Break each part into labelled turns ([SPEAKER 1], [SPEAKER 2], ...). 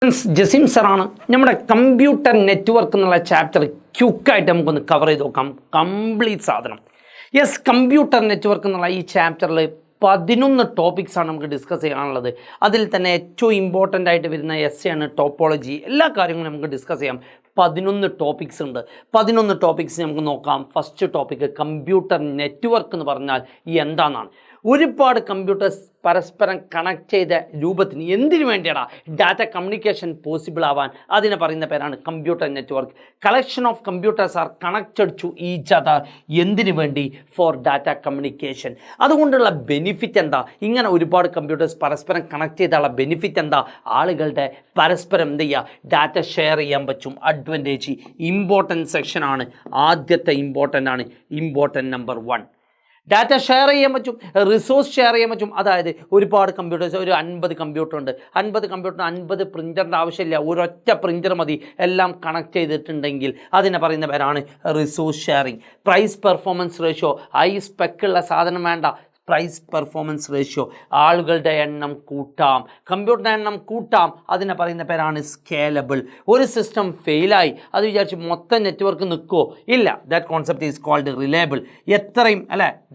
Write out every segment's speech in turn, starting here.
[SPEAKER 1] ജസീം സാറാണ്. നമ്മുടെ computer network എന്നുള്ള ചാപ്റ്റർ ക്യുക്കായിട്ട് നമുക്കൊന്ന് കവർ ചെയ്ത് നോക്കാം. കംപ്ലീറ്റ് സാധനം. യെസ്, കമ്പ്യൂട്ടർ നെറ്റ്വർക്ക് എന്നുള്ള ഈ ചാപ്റ്ററിൽ 11 ടോപ്പിക്സാണ് നമുക്ക് ഡിസ്കസ് ചെയ്യാനുള്ളത്. അതിൽ തന്നെ ഏറ്റവും ഇമ്പോർട്ടൻ്റ് ആയിട്ട് വരുന്ന ആണ് ടോപ്പോളജി. എല്ലാ കാര്യങ്ങളും നമുക്ക് ഡിസ്കസ് ചെയ്യാം. 11 ടോപ്പിക്സ് ഉണ്ട്. 11 ടോപ്പിക്സ് നമുക്ക് നോക്കാം. ഫസ്റ്റ് ടോപ്പിക്ക് കമ്പ്യൂട്ടർ നെറ്റ്വർക്ക് എന്ന് പറഞ്ഞാൽ എന്താണെന്നാണ്. ഒരുപാട് കമ്പ്യൂട്ടേഴ്സ് പരസ്പരം കണക്ട് ചെയ്ത രൂപത്തിന് എന്തിനു വേണ്ടിയാണ് ഡാറ്റ കമ്മ്യൂണിക്കേഷൻ പോസിബിൾ ആവാൻ അതിനെ പറയുന്ന പേരാണ് computer network. Collection of computers are connected to each other. എന്തിനു വേണ്ടി? For data communication. അതുകൊണ്ടുള്ള ബെനിഫിറ്റ് എന്താ? ഇങ്ങനെ ഒരുപാട് കമ്പ്യൂട്ടേഴ്സ് പരസ്പരം കണക്ട് ചെയ്താലുള്ള ബെനിഫിറ്റ് എന്താ? ആളുകളുടെ പരസ്പരം എന്ത് ചെയ്യുക? ഡാറ്റ ഷെയർ ചെയ്യാൻ പറ്റും. അഡ്വാൻറ്റേജ്. ഇമ്പോർട്ടൻറ്റ് സെക്ഷനാണ്. ആദ്യത്തെ ഇമ്പോർട്ടൻറ്റ് നമ്പർ 1. ഡാറ്റ ഷെയർ ചെയ്യാൻ പറ്റും, റിസോഴ്സ് ഷെയർ ചെയ്യാൻ പറ്റും. അതായത് ഒരുപാട് കമ്പ്യൂട്ടേഴ്സ്, ഒരു 50 കമ്പ്യൂട്ടർ ഉണ്ട്. 50 കമ്പ്യൂട്ടറിന് 50 പ്രിൻ്ററിൻ്റെ ആവശ്യമില്ല. ഒരൊറ്റ പ്രിൻ്റർ മതി. എല്ലാം കണക്ട് ചെയ്തിട്ടുണ്ടെങ്കിൽ അതിനെ പറയുന്ന പേരാണ് resource sharing. Price performance ratio. High സ്പെക്കുള്ള സാധനം വേണ്ട. Price performance ratio. ആളുകളുടെ എണ്ണം കൂട്ടാം, കമ്പ്യൂട്ടറിൻ്റെ എണ്ണം കൂട്ടാം. അതിനെ പറയുന്ന പേരാണ് സ്കേലബിൾ. ഒരു സിസ്റ്റം ഫെയിലായി അത് വിചാരിച്ച് മൊത്തം നെറ്റ്വർക്ക് നിൽക്കുമോ? ഇല്ല. That concept is called reliable. എത്രയും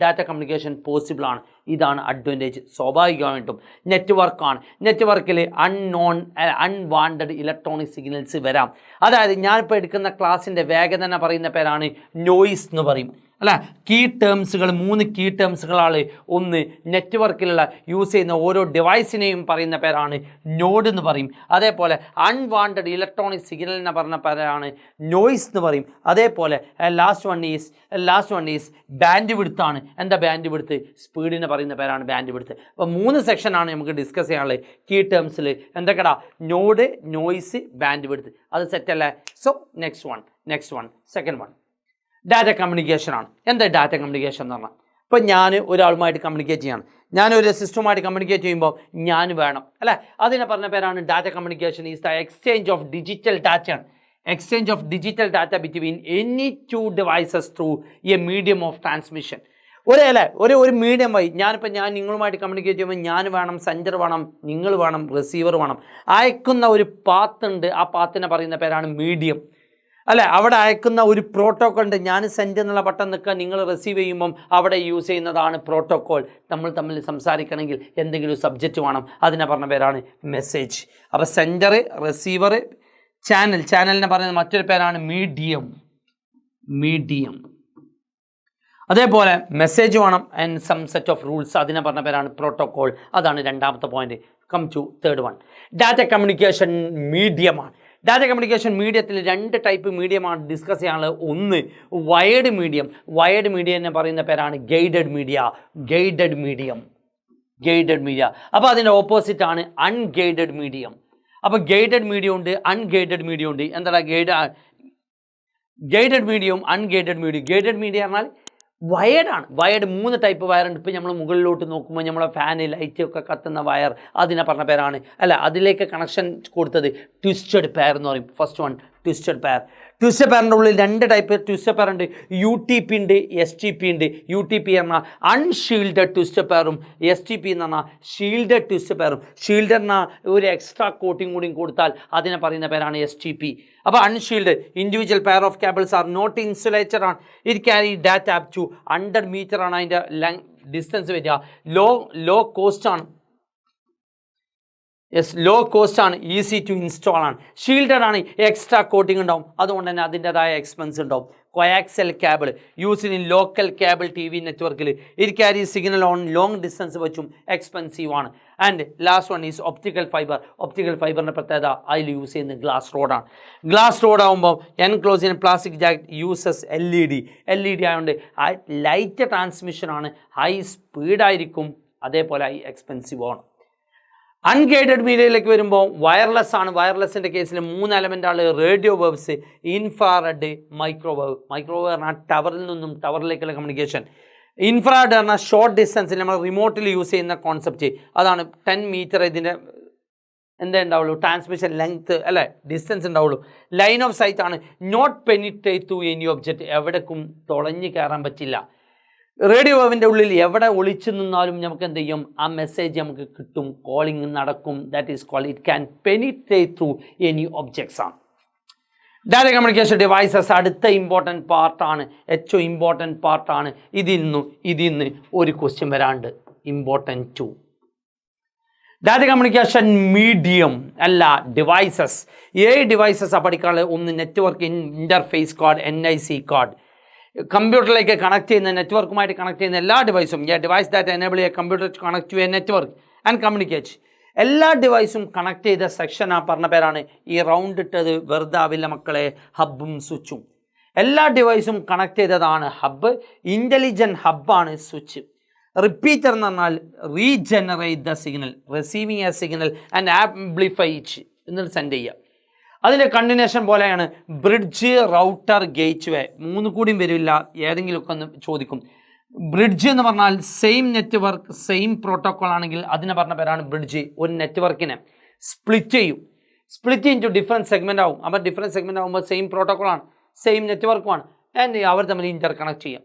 [SPEAKER 1] ഡാറ്റ കമ്മ്യൂണിക്കേഷൻ പോസിബിളാണ്. ഇതാണ് അഡ്വാൻറ്റേജ്. സ്വാഭാവികമായിട്ടും നെറ്റ്വർക്കാണ്. നെറ്റ്വർക്കിൽ അൺവാണ്ടഡ് ഇലക്ട്രോണിക് സിഗ്നൽസ് വരാം. അതായത് ഞാനിപ്പോൾ എടുക്കുന്ന ക്ലാസ്സിൻ്റെ വേഗത തന്നെ പറയുന്ന പേരാണ് നോയിസ് എന്ന് പറയും. കീ ടേംസുകൾ, 3 കീ ടേംസുകളാണ്. ഒന്ന്, നെറ്റ്വർക്കിലുള്ള യൂസ് ചെയ്യുന്ന ഓരോ ഡിവൈസിനെയും പറയുന്ന പേരാണ് നോഡ് എന്ന് പറയും. അതേപോലെ അൺവാണ്ടഡ് ഇലക്ട്രോണിക് സിഗ്നൽ എന്ന് പറഞ്ഞ പേരാണ് നോയിസ് എന്ന് പറയും. അതേപോലെ ലാസ്റ്റ് വൺ ഈസ് ബാൻഡ് വിഡ്ത്താണ്. എന്താ ബാൻഡ് വിഡ്ത്ത്? സ്പീഡിനെ പറയുന്ന പേരാണ് ബാൻഡ് വിഡ്ത്ത്. അപ്പോൾ 3 സെക്ഷനാണ് നമുക്ക് ഡിസ്കസ് ചെയ്യാനുള്ളത്. കീ ടേംസിൽ എന്തൊക്കെയാ? Node, noise, bandwidth. അത് സെറ്റല്ലേ? So next one second one data കമ്മ്യൂണിക്കേഷനാണ്. എന്താ ഡാറ്റ കമ്മ്യൂണിക്കേഷൻ എന്ന് പറഞ്ഞാൽ? ഇപ്പോൾ ഞാൻ ഒരാളുമായിട്ട് കമ്മ്യൂണിക്കേറ്റ് ചെയ്യണം. ഞാനൊരു സിസ്റ്റവുമായിട്ട് കമ്മ്യൂണിക്കേറ്റ് ചെയ്യുമ്പോൾ ഞാൻ വേണം അതിനെ പറഞ്ഞ പേരാണ് data communication is the exchange of digital ഡാറ്റയാണ്. Exchange of digital data between any 2 devices through a medium of transmission. ഒരു മീഡിയം വഴി ഞാൻ നിങ്ങളുമായിട്ട് കമ്മ്യൂണിക്കേറ്റ് ചെയ്യുമ്പോൾ ഞാൻ വേണം, സെൻഡർ വേണം, നിങ്ങൾ വേണം, റിസീവർ വേണം. അയക്കുന്ന ഒരു പാത്ത് ഉണ്ട്. ആ പാത്തിനെ പറയുന്ന പേരാണ് മീഡിയം. അവിടെ അയക്കുന്ന ഒരു പ്രോട്ടോക്കോൾ ഉണ്ട്. ഞാൻ സെൻഡ് എന്നുള്ള ബട്ടൺ നിൽക്കുക, നിങ്ങൾ റിസീവ് ചെയ്യുമ്പം അവിടെ യൂസ് ചെയ്യുന്നതാണ് പ്രോട്ടോക്കോൾ. നമ്മൾ തമ്മിൽ സംസാരിക്കണമെങ്കിൽ എന്തെങ്കിലും സബ്ജക്റ്റ് വേണം. അതിനെ പറഞ്ഞ പേരാണ് മെസ്സേജ്. അപ്പോൾ സെൻഡർ, റിസീവർ, ചാനലിനെ പറയുന്ന മറ്റൊരു പേരാണ് മീഡിയം. അതേപോലെ മെസ്സേജ് വേണം and some set of rules. അതിനെ പറഞ്ഞ പേരാണ് പ്രോട്ടോക്കോൾ. അതാണ് രണ്ടാമത്തെ point. Come to third one. Data communication മീഡിയമാണ്. ഡാറ്റ കമ്മ്യൂണിക്കേഷൻ മീഡിയത്തിൽ 2 ടൈപ്പ് മീഡിയമാണ് ഡിസ്കസ് ചെയ്യാനുള്ളത്. ഒന്ന്, വയേർഡ് മീഡിയം. വയേർഡ് മീഡിയം എന്ന് പറയുന്ന പേരാണ് ഗൈഡഡ് മീഡിയ. അപ്പോൾ അതിൻ്റെ ഓപ്പോസിറ്റാണ് അൺഗൈഡഡ് മീഡിയം. അപ്പോൾ ഗൈഡഡ് മീഡിയം ഉണ്ട്, അൺഗൈഡഡ് മീഡിയം ഉണ്ട്. എന്താണ് ഗൈഡഡ് മീഡിയവും അൺഗൈഡഡ് മീഡിയം? ഗൈഡഡ് മീഡിയം പറഞ്ഞാൽ വയർഡാണ്. Wired 3 type വയറുണ്ട്. ഇപ്പോൾ നമ്മൾ മുകളിലോട്ട് നോക്കുമ്പോൾ നമ്മളെ ഫാന്, ലൈറ്റ് ഒക്കെ കത്തുന്ന വയർ, അതിനെ പറഞ്ഞ പേരാണ് അതിലേക്ക് കണക്ഷൻ കൊടുത്തത് ട്വിസ്റ്റഡ് പെയർ എന്ന് പറയും. First one twisted pair. Twisted പെയറിൻ്റെ ഉള്ളിൽ 2 ടൈപ്പ് ട്വിസ്റ്റഡ് പെയർ ഉണ്ട്. UTP ഉണ്ട്, STP ഉണ്ട്. UTP പറഞ്ഞാൽ അൺഷീൽഡഡ് ട്വിസ്റ്റഡ് പെയറും, STP എന്ന് പറഞ്ഞാൽ ഷീൽഡഡ് ട്വിസ്റ്റഡ് പെയറും. ഷീൽഡഡ് എന്നാൽ ഒരു എക്സ്ട്രാ കോട്ടിങ് കൂടി കൊടുത്താൽ അതിനെ പറയുന്ന പേരാണ് STP. അപ്പോൾ unshield individual pair of cables are not insulated ആണ്. It carry data up to 100 metre ആണ് അതിൻ്റെ ഡിസ്റ്റൻസ് വരിക. ലോ കോസ്റ്റ് ആണ്. ലോ കോസ്റ്റ് ആണ്, ഈസി ടു ഇൻസ്റ്റാൾ ആണ്. ഷീൽഡഡ് ആണ്, എക്സ്ട്രാ കോട്ടിംഗ് ഉണ്ടാവും. അതുകൊണ്ട് തന്നെ അതിൻ്റെതായ എക്സ്പെൻസ് ഉണ്ടാവും. Coaxial cable use in local cable TV നെറ്റ്വർക്കിൽ. It carry signal on long distance വെച്ചും എക്സ്പെൻസീവ് ആണ്. And last one is optical fibre. Optical ഫൈബറിൻ്റെ പ്രത്യേകത അതിൽ യൂസ് ചെയ്യുന്നത് ഗ്ലാസ് റോഡാണ്. ഗ്ലാസ് റോഡ് ആകുമ്പോൾ enclose in plastic jacket uses LED ആയതുകൊണ്ട് ലൈറ്റ് ട്രാൻസ്മിഷനാണ്. ഹൈ സ്പീഡായിരിക്കും, അതേപോലെ ഹൈ എക്സ്പെൻസീവ് ആണ്. അൺഗൈഡഡ് മീഡിയയിലേക്ക് വരുമ്പോൾ വയർലെസ് ആണ്. വയർലെസ്സിൻ്റെ കേസിൽ 3 എലമെൻ്റാണ്. Radio waves, infrared, microwave. Microwave പറഞ്ഞാൽ ടവറിൽ നിന്നും ടവറിലേക്കുള്ള കമ്മ്യൂണിക്കേഷൻ. ഇൻഫ്രാറെഡ് പറഞ്ഞാൽ ഷോർട്ട് ഡിസ്റ്റൻസിൽ നമ്മൾ റിമോട്ടിൽ യൂസ് ചെയ്യുന്ന കോൺസെപ്റ്റ്. അതാണ് 10 മീറ്റർ ഇതിൻ്റെ ഉണ്ടാവുള്ളൂ ട്രാൻസ്മിഷൻ ലെങ്ത്ത് ഡിസ്റ്റൻസ് ഉണ്ടാവുള്ളൂ. ലൈൻ ഓഫ് സൈറ്റ് ആണ്. Not penetrate to any object. എവിടേക്കും തുളഞ്ഞ് കയറാൻ പറ്റില്ല. റേഡിയോ വേവിൻ്റെ ഉള്ളിൽ എവിടെ ഒളിച്ചു നിന്നാലും നമുക്ക് എന്ത് ചെയ്യും, ആ മെസ്സേജ് നമുക്ക് കിട്ടും, കോളിംഗ് നടക്കും. That is called it can penetrate through any objects ആണ്. ഡാറ്റ കമ്മ്യൂണിക്കേഷൻ ഡിവൈസസ് അടുത്ത ഇമ്പോർട്ടൻറ്റ് പാർട്ടാണ്, ഏറ്റവും ഇമ്പോർട്ടൻറ്റ് പാർട്ടാണ്. ഇതിൽ നിന്ന് ഒരു ക്വസ്റ്റ്യൻ വരാണ്ട്, ഇമ്പോർട്ടൻറ്റ് 2. ഡാറ്റ കമ്മ്യൂണിക്കേഷൻ മീഡിയം അല്ല, ഡിവൈസസ്. ഡിവൈസസ് പഠിക്കാനുള്ള ഒന്ന് network interface card, NIC card. കമ്പ്യൂട്ടറിലേക്ക് കണക്ട് ചെയ്യുന്ന, നെറ്റ്വർക്കുമായിട്ട് കണക്ട് ചെയ്യുന്ന എല്ലാ ഡിവൈസും, ഡിവൈസ് ദാറ്റ് എനേബിൾ ചെയ്യുക computer to connect to a network and communicate. എല്ലാ ഡിവൈസും കണക്ട് ചെയ്ത സെക്ഷൻ ആ പറഞ്ഞ പേരാണ്. ഈ റൗണ്ട് ഇട്ടത് വെറുതെ ആവില്ല മക്കളെ, ഹബ്ബും സ്വിച്ചും. എല്ലാ ഡിവൈസും കണക്ട് ചെയ്തതാണ് ഹബ്ബ്. ഇൻ്റലിജൻറ്റ് ഹബ്ബാണ് സ്വിച്ച്. റിപ്പീറ്റർ എന്ന് പറഞ്ഞാൽ regenerate the signal, receiving a signal and amplify it എന്നിട്ട് സെൻഡ് ചെയ്യുക. അതിൻ്റെ കണ്ടിന്യൂഷൻ പോലെയാണ് ബ്രിഡ്ജ്, റൗട്ടർ, ഗേറ്റ് വേ. 3 കൂടിയും വരില്ല, ഏതെങ്കിലുമൊക്കെ ഒന്ന് ചോദിക്കും. ബ്രിഡ്ജ് എന്ന് പറഞ്ഞാൽ സെയിം നെറ്റ്വർക്ക് സെയിം പ്രോട്ടോക്കോൾ ആണെങ്കിൽ അതിനെ പറഞ്ഞ പേരാണ് ബ്രിഡ്ജ്. ഒരു നെറ്റ്വർക്കിനെ സ്പ്ലിറ്റ് ചെയ്യും, സ്പ്ലിറ്റ് ഇൻറ്റു ഡിഫറെൻറ്റ് സെഗ്മെൻ്റ് ആവും. അപ്പോൾ ഡിഫറെൻറ്റ് സെഗ്മെൻ്റ് ആകുമ്പോൾ സെയിം പ്രോട്ടോക്കോളാണ്, സെയിം നെറ്റ്വർക്കുമാണ്, ആൻഡ് അവർ തമ്മിൽ ഇൻ്റർ കണക്ട് ചെയ്യാം.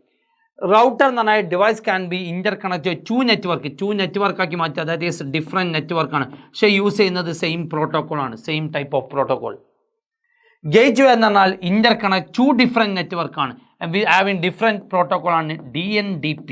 [SPEAKER 1] റൗട്ടർ എന്ന് പറഞ്ഞാൽ device can be interconnect to നെറ്റ്വർക്കാക്കി മാറ്റുക. ദാറ്റ് ഈസ് ഡിഫറെൻറ്റ് നെറ്റ്വർക്കാണ്, പക്ഷേ യൂസ് ചെയ്യുന്നത് സെയിം പ്രോട്ടോക്കോളാണ്, same type of protocol. Gateway എന്ന് പറഞ്ഞാൽ ഇൻ്റർ കണക്ട് 2 ഡിഫറെൻറ്റ് നെറ്റ്വർക്കാണ്, ഹാവിങ് ഡിഫറെൻറ്റ് പ്രോട്ടോക്കോളാണ്, DNDP.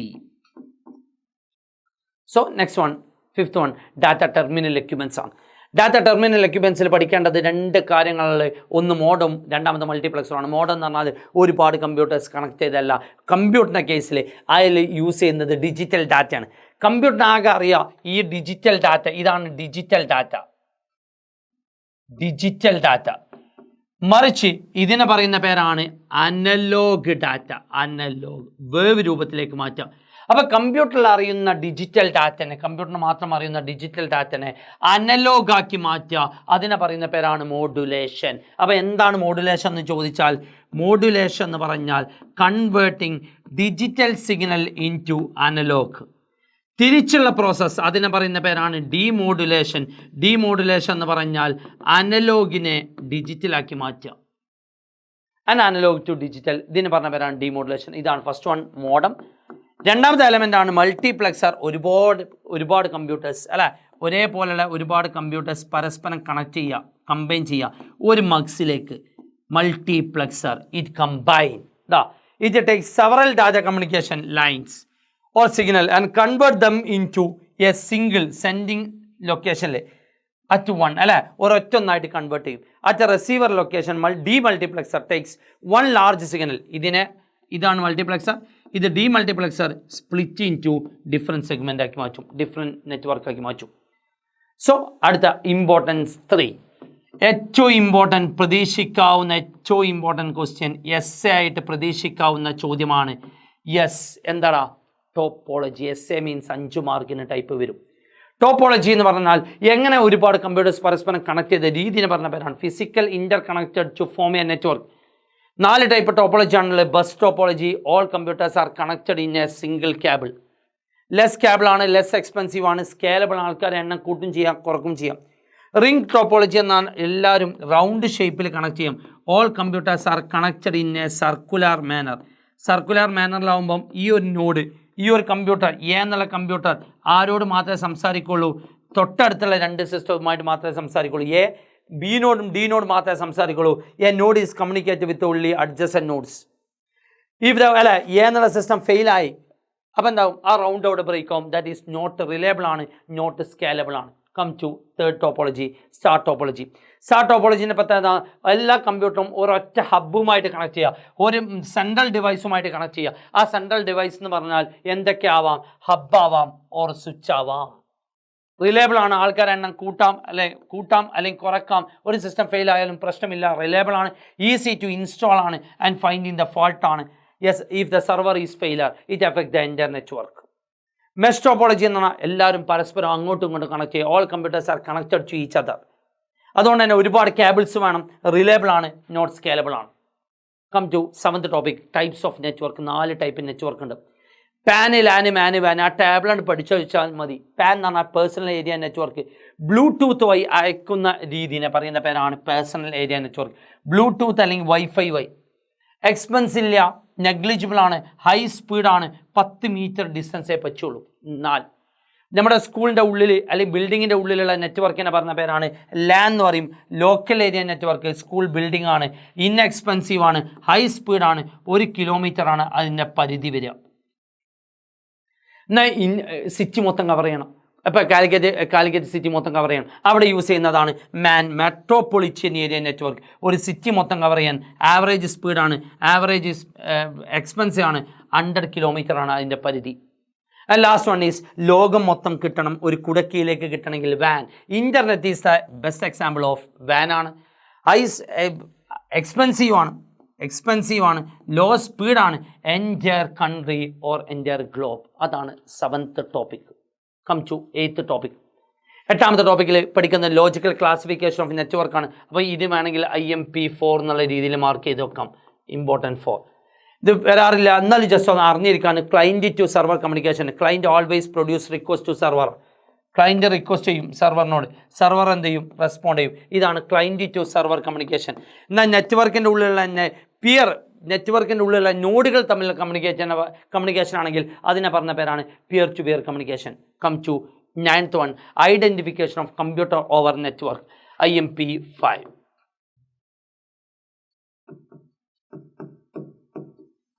[SPEAKER 1] So next one, 5th one, data terminal equipments ആണ്. ഡാറ്റ ടെർമിനൽ എക്യുപ്മെൻറ്റ്സിൽ പഠിക്കേണ്ടത് 2 കാര്യങ്ങളിൽ, ഒന്ന് മോഡം, രണ്ടാമത് മൾട്ടിപ്ലക്സറാണ്. മോഡം എന്ന് പറഞ്ഞാൽ ഒരുപാട് കമ്പ്യൂട്ടേഴ്സ് കണക്ട് ചെയ്തല്ല. കമ്പ്യൂട്ടറിൻ്റെ കേസിൽ അതിൽ യൂസ് ചെയ്യുന്നത് ഡിജിറ്റൽ ഡാറ്റയാണ്. കമ്പ്യൂട്ടറിന് ആകെ അറിയാം ഈ ഡിജിറ്റൽ ഡാറ്റ, ഇതാണ് ഡിജിറ്റൽ ഡാറ്റ. മറിച്ച് ഇതിനെ പറയുന്ന പേരാണ് അനലോഗ് ഡാറ്റ. അനലോഗ് വേവ് രൂപത്തിലേക്ക് മാറ്റാം. അപ്പോൾ കമ്പ്യൂട്ടറിൽ അറിയുന്ന ഡിജിറ്റൽ ഡാറ്റനെ, കമ്പ്യൂട്ടറിന് മാത്രം അറിയുന്ന ഡിജിറ്റൽ ഡാറ്റനെ അനലോഗാക്കി മാറ്റുക, അതിനെ പറയുന്ന പേരാണ് മോഡുലേഷൻ. അപ്പോൾ എന്താണ് മോഡുലേഷൻ എന്ന് ചോദിച്ചാൽ, മോഡുലേഷൻ എന്ന് പറഞ്ഞാൽ converting digital signal into analogue. തിരിച്ചുള്ള പ്രോസസ്സ്, അതിനെ പറയുന്ന പേരാണ് ഡീമോഡുലേഷൻ. ഡീമോഡുലേഷൻ എന്ന് പറഞ്ഞാൽ അനലോഗിനെ ഡിജിറ്റലാക്കി മാറ്റുക. അനലോഗ് ടു ഡിജിറ്റൽ, ഇതിന് പറഞ്ഞ പേരാണ് ഡീമോഡുലേഷൻ. ഇതാണ് ഫസ്റ്റ് വൺ, മോഡം. രണ്ടാമത്തെ എലമെൻ്റ് ആണ് മൾട്ടിപ്ലക്സർ. ഒരുപാട് കമ്പ്യൂട്ടേഴ്സ് അല്ലെ, ഒരേപോലെയുള്ള ഒരുപാട് കമ്പ്യൂട്ടേഴ്സ് പരസ്പരം കണക്ട് ചെയ്യുക, കമ്പൈൻ ചെയ്യുക ഒരു മഗ്സിലേക്ക്. Multiplexer, it combine it takes several data communication lines or signal and convert them into a single sending location at one അല്ലെ, ഒരൊറ്റൊന്നായിട്ട് കൺവേർട്ട് ചെയ്യും. At receiver location demultiplexer takes 1 large signal. ഇതാണ് multiplexer. ഇത് demultiplexer split into different segment ആക്കി മാറ്റും, different network ആക്കി മാറ്റും. So അടുത്ത ഇമ്പോർട്ടൻസ് 3, ഏറ്റവും ഇമ്പോർട്ടൻറ്റ്, പ്രതീക്ഷിക്കാവുന്ന ഏറ്റവും ഇമ്പോർട്ടൻറ്റ് ക്വസ്റ്റ്യൻ, എസ്സേ ആയിട്ട് പ്രതീക്ഷിക്കാവുന്ന ചോദ്യമാണ്. എന്താടാ ടോപ്പോളജി. എസ്സേ മീൻസ് 5 മാർക്കിന് ടൈപ്പ് വരും. ടോപ്പോളജി എന്ന് പറഞ്ഞാൽ എങ്ങനെ ഒരുപാട് കമ്പ്യൂട്ടേഴ്സ് പരസ്പരം കണക്ട് ചെയ്ത രീതിനെ പറഞ്ഞ പേരാണ് physical interconnected to form a network. 4 type topology ആണുള്ളത്. Bus topology, all computers are connected in a single cable. Less cable ആണ്, ലെസ് എക്സ്പെൻസീവ് ആണ്, സ്കേലബിൾ, ആൾക്കാരെ എണ്ണം കൂട്ടും ചെയ്യാം കുറക്കും ചെയ്യാം. റിംഗ് ടോപ്പോളജി എന്നാൽ എല്ലാവരും റൗണ്ട് ഷേപ്പിൽ കണക്ട് ചെയ്യും. All computers are connected in a circular manner. Circular മാനറിലാവുമ്പം ഈ ഒരു നോഡ്, ഈ ഒരു കമ്പ്യൂട്ടർ, എന്നുള്ള കമ്പ്യൂട്ടർ ആരോട് മാത്രമേ സംസാരിക്കുള്ളൂ? തൊട്ടടുത്തുള്ള 2 സിസ്റ്റവുമായിട്ട് മാത്രമേ സംസാരിക്കുള്ളൂ. ബി നോഡും ഡി നോഡ് മാത്രമേ സംസാരിക്കുള്ളൂ. A node is communicate with only adjacent nodes. അല്ല, എന്നുള്ള സിസ്റ്റം ഫെയിലായി, അപ്പോൾ എന്താവും? ആ റൗണ്ട് അവിടെ ബ്രേക്ക് ആവും. ദാറ്റ് ഈസ് നോട്ട് റിലയബിൾ ആണ്, നോട്ട് സ്കേലബിൾ ആണ്. Come to third topology, star topology. Star ടോപ്പോളജിൻ്റെ പ്രത്യേകത, എല്ലാ കമ്പ്യൂട്ടറും ഒരൊറ്റ ഹബ്ബുമായിട്ട് കണക്ട് ചെയ്യുക, ഒരു സെൻട്രൽ ഡിവൈസുമായിട്ട് കണക്ട് ചെയ്യുക. ആ സെൻട്രൽ ഡിവൈസ് എന്ന് പറഞ്ഞാൽ എന്തൊക്കെ ആവാം? ഹബ്ബാവാം ഓർ സ്വിച്ച് ആവാം. റിലയബിൾ ആണ്, ആൾക്കാരെ എണ്ണം കൂട്ടാം അല്ലെങ്കിൽ കുറക്കാം. ഒരു സിസ്റ്റം ഫെയിൽ ആയാലും പ്രശ്നമില്ല, റിലയബിൾ ആണ്, ഈസി ടു ഇൻസ്റ്റാൾ ആണ്, ആൻഡ് ഫൈൻഡിങ് ദ ഫാൾട്ട് ആണ്. If the server is failure it effect the entire network. Mesh topology എന്ന് പറഞ്ഞാൽ എല്ലാവരും പരസ്പരം അങ്ങോട്ടും ഇങ്ങോട്ടും കണക്ട് ചെയ്യുക. All computers are connected to each other. അതുകൊണ്ട് തന്നെ ഒരുപാട് കേബിൾസ് വേണം, റിലയബിൾ ആണ്, നോട്ട് സ്കേലബിൾ ആണ്. Come to 7th topic, types of network. 4 type network ഉണ്ട്. പാൻ, ലാന്, മാന്, വാൻ. ആ ടാബിളാണ് പഠിച്ചു വെച്ചാൽ മതി. പാൻ എന്ന് പറഞ്ഞാൽ പേഴ്സണൽ ഏരിയ നെറ്റ്വർക്ക്. ബ്ലൂടൂത്ത് വഴി അയക്കുന്ന രീതിനെ പറയുന്ന പേരാണ് പേഴ്സണൽ ഏരിയ നെറ്റ്വർക്ക്. ബ്ലൂടൂത്ത് അല്ലെങ്കിൽ വൈഫൈ വഴി. എക്സ്പെൻസ് ഇല്ല, നെഗ്ലിജിബിൾ ആണ്, ഹൈ സ്പീഡാണ്, 10 മീറ്റർ ഡിസ്റ്റൻസേ പറ്റുള്ളൂ. എന്നാൽ നമ്മുടെ സ്കൂളിൻ്റെ ഉള്ളിൽ അല്ലെങ്കിൽ ബിൽഡിങ്ങിൻ്റെ ഉള്ളിലുള്ള നെറ്റ്വർക്കിനെ പറഞ്ഞ പേരാണ് ലാൻ എന്ന് പറയും. Local area network. School building ആണ്, ഇൻഎക്സ്പെൻസീവ് ആണ്, ഹൈ സ്പീഡാണ്, 1 കിലോമീറ്ററാണ് അതിൻ്റെ പരിധി വരിക. എന്നാൽ സിറ്റി മൊത്തം കവർ ചെയ്യണം. ഇപ്പോൾ കാലിക്കറ്റ് സിറ്റി മൊത്തം കവർ ചെയ്യണം. അവിടെ യൂസ് ചെയ്യുന്നതാണ് മെട്രോപൊളിറ്റൻ ഏരിയ നെറ്റ്വർക്ക്. ഒരു സിറ്റി മൊത്തം കവർ ചെയ്യാൻ ആവറേജ് സ്പീഡാണ്, ആവറേജ് എക്സ്പെൻസീവ് ആണ്, 100 കിലോമീറ്ററാണ് അതിൻ്റെ പരിധി. ലാസ്റ്റ് വൺ ഈസ് ലോകം മൊത്തം കിട്ടണം, ഒരു കുടക്കീയിലേക്ക് കിട്ടണമെങ്കിൽ വാൻ. Internet is the best example of വാൻ ആണ്. എക്സ്പെൻസീവ് ആണ്, ലോ സ്പീഡാണ്, entire country or entire globe. അതാണ് 7th topic. Come to 8th topic. 8ാമത്തെ ടോപ്പിക്കിൽ പഠിക്കുന്ന ലോജിക്കൽ ക്ലാസിഫിക്കേഷൻ ഓഫ് നെറ്റ്വർക്കാണ്. അപ്പോൾ ഇത് വേണമെങ്കിൽ IMP4 എന്നുള്ള രീതിയിൽ മാർക്ക് ചെയ്ത് വെക്കാം. ഇമ്പോർട്ടൻറ്റ് 4 ഇത് വരാറില്ല, എന്നാലും ജസ്റ്റ് ഒന്ന് അറിഞ്ഞിരിക്കുകയാണ്. Client to server communication. Client always produce request to server. Client request ചെയ്യും സെർവറിനോട്, സെർവർ എന്ത് ചെയ്യും, റെസ്പോണ്ട് ചെയ്യും. ഇതാണ് ക്ലയൻറ്റ് ടു സെർവർ കമ്മ്യൂണിക്കേഷൻ. എന്നാൽ നെറ്റ്വർക്കിൻ്റെ ഉള്ളിലുള്ള നെറ്റ്വർക്കിൻ്റെ ഉള്ളിലുള്ള നോഡുകൾ തമ്മിലുള്ള കമ്മ്യൂണിക്കേഷൻ ആണെങ്കിൽ അതിനെ പറഞ്ഞ പേരാണ് peer to peer communication. Come to 9th one, identification of computer over network, IMP5.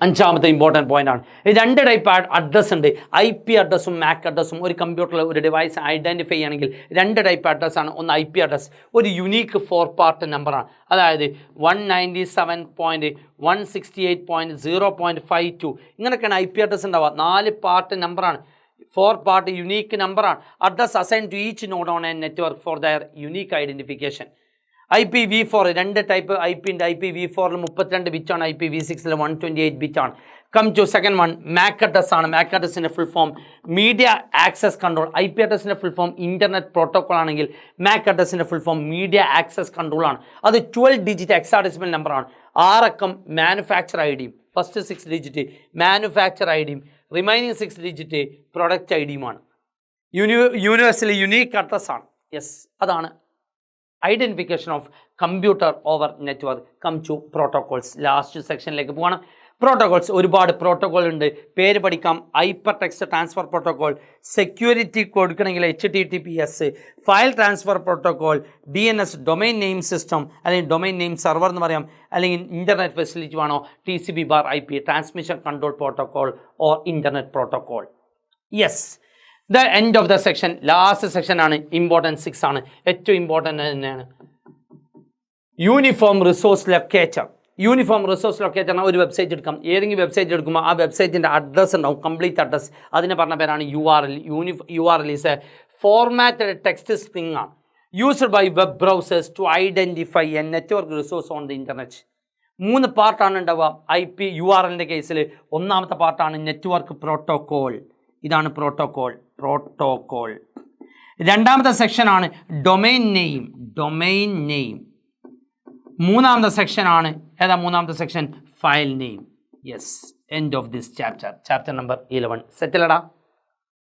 [SPEAKER 1] 5ാമത്തെ ഇമ്പോർട്ടൻറ്റ് പോയിന്റ് ആണ്. 2 ടൈപ്പ് അഡ്രസ്സ് ഉണ്ട്. IP അഡ്രസ്സും MAC അഡ്രസ്സും. ഒരു കമ്പ്യൂട്ടറിൽ ഒരു ഡിവൈസ് ഐഡൻറ്റിഫൈ ചെയ്യണമെങ്കിൽ 2 ടൈപ്പ് അഡ്രസ്സാണ്. ഒന്ന് IP അഡ്രസ്സ്, ഒരു യുണീക്ക് 4 പാർട്ട് നമ്പറാണ്. അതായത് 197.168.0.52 ഇങ്ങനെയൊക്കെയാണ് IP അഡ്രസ്സ് ഉണ്ടാവുക. 4 പാർട്ട് നമ്പറാണ്, 4 പാർട്ട് യുണീക്ക് നമ്പറാണ്. Address assign to each node on a network for their unique identification. IPv4 2 type IP ഉണ്ട്. IPv4 32 ബിറ്റാണ്, IPv6 128 ബിറ്റാണ്. Come to 2nd one, MAC address ആണ്. MAC അഡ്രസ്സിൻ്റെ full form media access control. IP അഡ്രസ്സിൻ്റെ full form internet protocol ആണെങ്കിൽ MAC അഡ്രസ്സിൻ്റെ full form media access control ആണ്. അത് 12 ഡിജിറ്റ് ഹെക്സാഡെസിമൽ നമ്പറാണ്. 6 അക്കം മാനുഫാക്ചർ ID-യും, ഫസ്റ്റ് 6 ഡിജിറ്റ് മാനുഫാക്ചർ ID-യും, റിമൈനിങ് 6 ഡിജിറ്റ് പ്രൊഡക്റ്റ് ID-യുമാണ്. യൂണിവേഴ്സലി യുണീക്ക് അഡ്രസ്സാണ്. യെസ്, അതാണ് identification of computer over network. Come to protocols. Last സെക്ഷനിലേക്ക് പോകണം. പ്രോട്ടോകോൾസ് ഒരുപാട് പ്രോട്ടോകോൾ ഉണ്ട്, പേര് പഠിക്കാം. Hypertext transfer protocol, security കൊടുക്കണമെങ്കിൽ HTTPS, file transfer protocol, DNS domain name system അല്ലെങ്കിൽ ഡൊമൈൻ നെയിം സെർവർ എന്ന് പറയാം. അല്ലെങ്കിൽ ഇൻ്റർനെറ്റ് ഫെസിലിറ്റി വേണോ, TCP/IP transmission control protocol or internet protocol. Yes, the end of the section. Last section ആണ്, important 6 ആണ്. ഏറ്റവും important തന്നെയാണ് uniform resource locator. Uniform resource locator ഒരു വെബ്സൈറ്റ് എടുക്കാം. ഏതെങ്കിലും വെബ്സൈറ്റ് എടുക്കുമ്പോൾ ആ വെബ്സൈറ്റിൻ്റെ അഡ്രസ്സ് ഉണ്ടാവും, കംപ്ലീറ്റ് അഡ്രസ്സ്. അതിനെ പറഞ്ഞ പേരാണ് URL. URL is a formatted text string ആണ്, used by web browsers to identify a network resource on the internet. 3 പാർട്ടാണ് ഉണ്ടാവുക URLൻ്റെ കേസിൽ. 1ാമത്തെ പാർട്ടാണ് നെറ്റ്വർക്ക് പ്രോട്ടോകോൾ. ഇതാണ് പ്രോട്ടോകോൾ. 2ാമത്തെ സെക്ഷനാണ് ഡൊമൈൻ നെയിം. 3ാമത്തെ സെക്ഷനാണ് ഏതാ? 3ാമത്തെ section file name. Yes, end of this chapter. Chapter number 11 സെറ്റിലടാ.